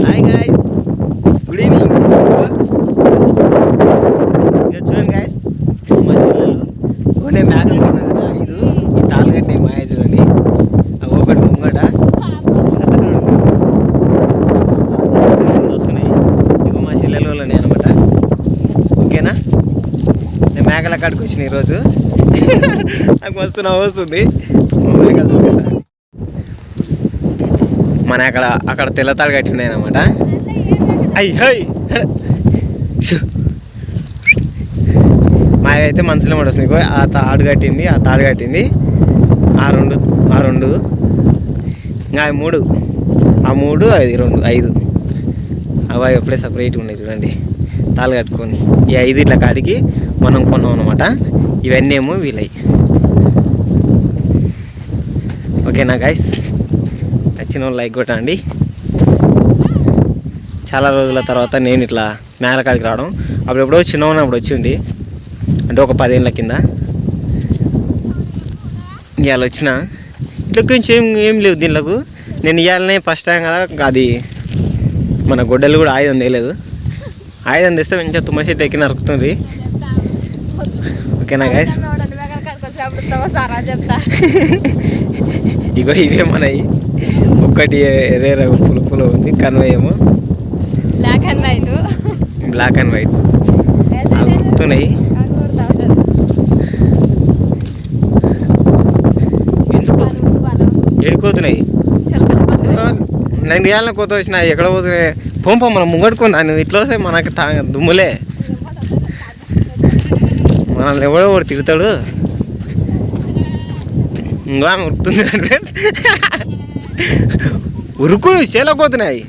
Hi guys, good evening. ఇక చూడండి guys, మా చెల్లెలు కొనే మేకలు కొన్నా కదా 5. ఈ తాళగట్టి మాయ చూడండి, ఒకటి ముంగట వస్తున్నాయి. ఇక మా చెల్లెలు వాళ్ళని అనమాట. ఓకేనా, నేను మేకల కాడికి వచ్చిన ఈరోజు. నాకు మస్తు నవ్వు వస్తుంది. మేకలు చూపిస్తాను. మన అక్కడ తెల్లతాడు కట్టినాయి అనమాట. మావైతే మనసులో మాట వస్తుంది. ఆ తాడు కట్టింది, ఆ రెండు ఇంకా 3, ఆ 3 అది 2 5 అవి ఎప్పుడే సపరేట్గా ఉన్నాయి చూడండి, తాళ్ళు కట్టుకొని. ఈ 5 ఇట్లా కాడికి మనం కొన్నాం అనమాట. ఇవన్నీ ఏమో వీలై. ఓకేనా గైస్, నచ్చిన వాళ్ళు లైక్ కొట్టండి. చాలా రోజుల తర్వాత నేను ఇట్లా మేకల కాడికి రావడం. అప్పుడెప్పుడో చిన్న ఉన్నప్పుడు వచ్చిండి, అంటే ఒక 10 ఏళ్ళ కింద. ఇవాళ వచ్చిన ఇట్లా కొంచెం ఏం లేవు దీనిలకు. నేను ఇవాళనే ఫస్ట్ టైం కదా, అది మన గొడ్డలు కూడా ఆయుధం తేలేదు. ఆయుధం తెస్తే మంచిగా తుమ్మ చెట్టు ఎక్కి నరుకుతుంది. ఓకేనా గైస్, ఇగో ఇవే మనవి. ఒక్కటి రేర పులుపులో ఉంది, కన్వే ఏమో బ్లాక్ అండ్ వైట్ అవి ఏడిపోతున్నాయి. నేను ఇవాళ కొత్త వచ్చిన ఎక్కడ పోతున్నాయి. పంప మనం ముంగడుకుందా, నువ్వు ఇట్లా వస్తే మనకి దుమ్ములే. మనల్ని ఎవడో ఒకటి తిడతాడు. ఇంకా ఉరుకుతుంది, ఉరుకులు చేలకపోతున్నాయి.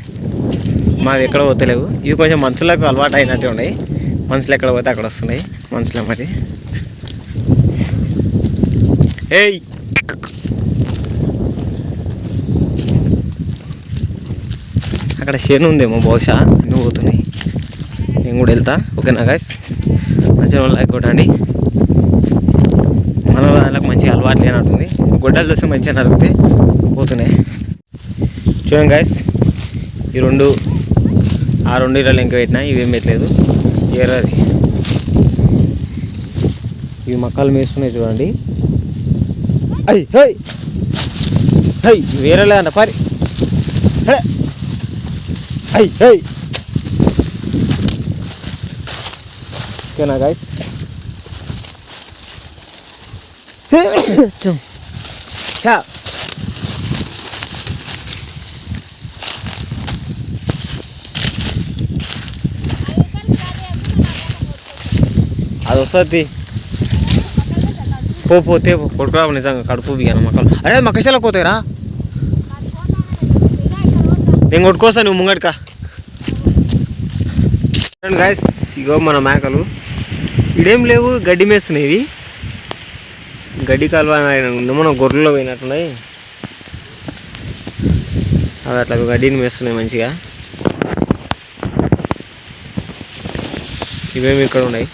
మావి ఎక్కడ పోతలేవు. ఇవి కొంచెం మనుషులకు అలవాటు అయినట్టు ఉన్నాయి. మనుషులు ఎక్కడ పోతే అక్కడ వస్తున్నాయి మనుషులే మరి. ఏయ్, అక్కడ చేను ఉందేమో బహుశా, అన్నీ పోతున్నాయి. నేను కూడా వెళ్తా. ఓకేనా గైస్, మంచిగా లైక్ కొట్టండి. మన వాళ్ళకి మంచిగా అలవాటు లేనట్టుంది. గొడ్డలు చూస్తే మంచిగా నరికితే పోతున్నాయి. చూడండి గైస్, ఈ 2 ఆ 2 ఇళ్ళలో ఇంకా పెట్టినా, ఇవేం పెట్టలేదు. ఏరాది ఇవి మక్కలు మేస్తున్నాయి చూడండి. వేరేలే అంట పరి. ఓకేనా గైస్, అది వస్తుంది. పోతే కొడుకురా, నిజంగా కడుపు బిగాను మొక్కలు. అరే మక్కశాలకు పోతాయిరా, నేను కొట్టుకోసా, నువ్వు ముంగడికా. గాయస్, ఇగో మన మేకలు ఇడేం లేవు, గడ్డి మేస్తున్నాయి. ఇవి గడ్డి కాలువ మన గొర్రెల్లో పోయినట్టున్నాయి. అవి అట్లా గడ్డిని మేస్తున్నాయి మంచిగా. ఇవేమి ఇక్కడ ఉన్నాయి.